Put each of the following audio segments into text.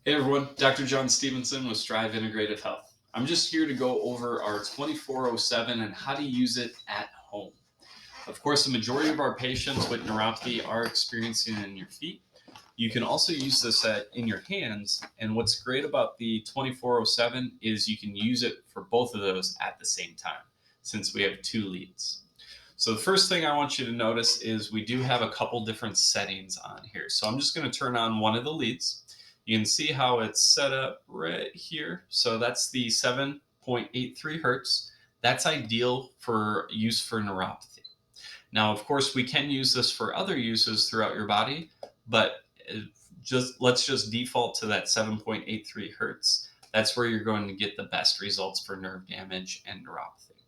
Hey everyone, Dr. John Stevenson with Strive Integrative Health. I'm just here to go over our 2407 and how to use it at home. Of course, the majority of our patients with neuropathy are experiencing it in your feet. You can also use this in your hands. And what's great about the 2407 is you can use it for both of those at the same time, since we have two leads. So the first thing I want you to notice is we do have a couple different settings on here. So I'm just going to turn on one of the leads. You can see how it's set up right here. So that's the 7.83 hertz. That's ideal for use for neuropathy. Now, of course, we can use this for other uses throughout your body, but let's just default to that 7.83 hertz. That's where you're going to get the best results for nerve damage and neuropathy.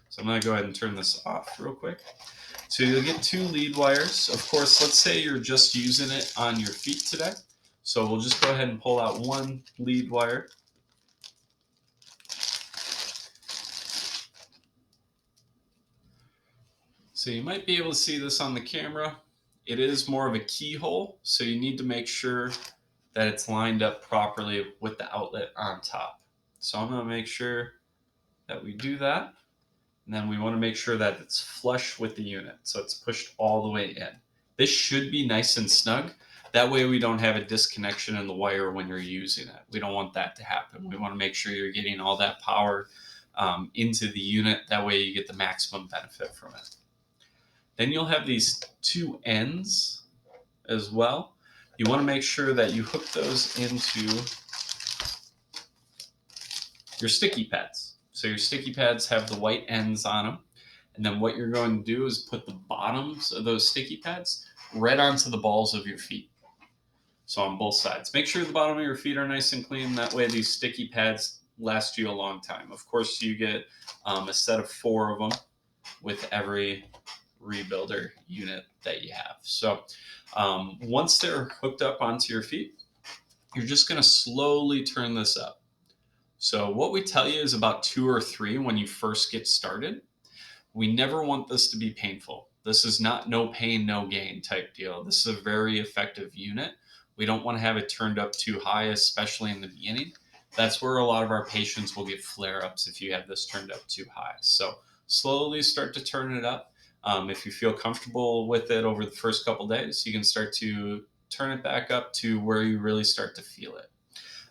So I'm going to go ahead and turn this off real quick. So you'll get two lead wires. Of course, let's say you're just using it on your feet today. So we'll just go ahead and pull out one lead wire. So you might be able to see this on the camera. It is more of a keyhole, so you need to make sure that it's lined up properly with the outlet on top. So I'm going to make sure that we do that. And then we want to make sure that it's flush with the unit, so it's pushed all the way in. This should be nice and snug. That way we don't have a disconnection in the wire when you're using it. We don't want that to happen. We want to make sure you're getting all that power into the unit. That way you get the maximum benefit from it. Then you'll have these two ends as well. You want to make sure that you hook those into your sticky pads. So your sticky pads have the white ends on them. And then what you're going to do is put the bottoms of those sticky pads right onto the balls of your feet. So on both sides. Make sure the bottom of your feet are nice and clean. That way these sticky pads last you a long time. Of course, you get a set of 4 of them with every rebuilder unit that you have. So once they're hooked up onto your feet, you're just going to slowly turn this up. So what we tell you is about 2 or 3 when you first get started. We never want this to be painful. This is not no pain, no gain type deal. This is a very effective unit. We don't want to have it turned up too high, especially in the beginning. That's where a lot of our patients will get flare-ups if you have this turned up too high. So slowly start to turn it up. If you feel comfortable with it over the first couple days, you can start to turn it back up to where you really start to feel it.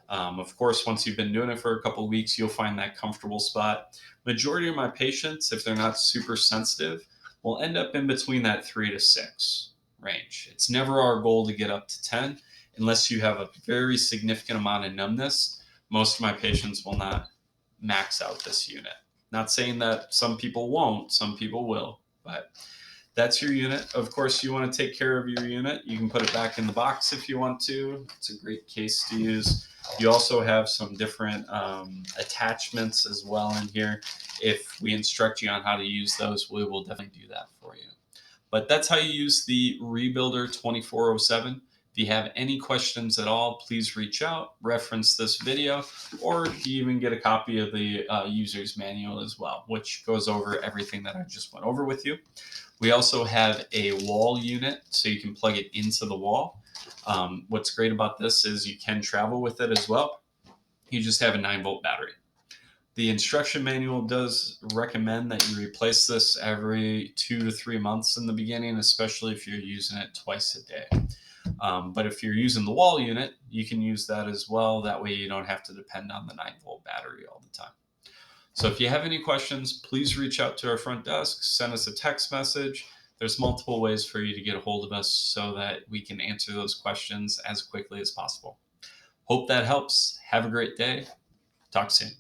Of course, once you've been doing it for a couple of weeks, you'll find that comfortable spot. Majority of my patients, if they're not super sensitive, will end up in between that 3 to 6 range. It's never our goal to get up to 10 unless you have a very significant amount of numbness. Most of my patients will not max out this unit. Not saying that some people won't, some people will, but that's your unit. Of course, you want to take care of your unit. You can put it back in the box if you want to. It's a great case to use. You also have some different attachments as well in here. If we instruct you on how to use those, we will definitely do that for you. But that's how you use the Rebuilder 2407. If you have any questions at all, please reach out, reference this video, or you even get a copy of the user's manual as well, which goes over everything that I just went over with you. We also have a wall unit, so you can plug it into the wall. What's great about this is you can travel with it as well. You just have a 9-volt battery. The instruction manual does recommend that you replace this every 2 to 3 months in the beginning, especially if you're using it twice a day. But if you're using the wall unit, you can use that as well. That way you don't have to depend on the 9-volt battery all the time. So if you have any questions, please reach out to our front desk, send us a text message. There's multiple ways for you to get a hold of us so that we can answer those questions as quickly as possible. Hope that helps. Have a great day. Talk soon.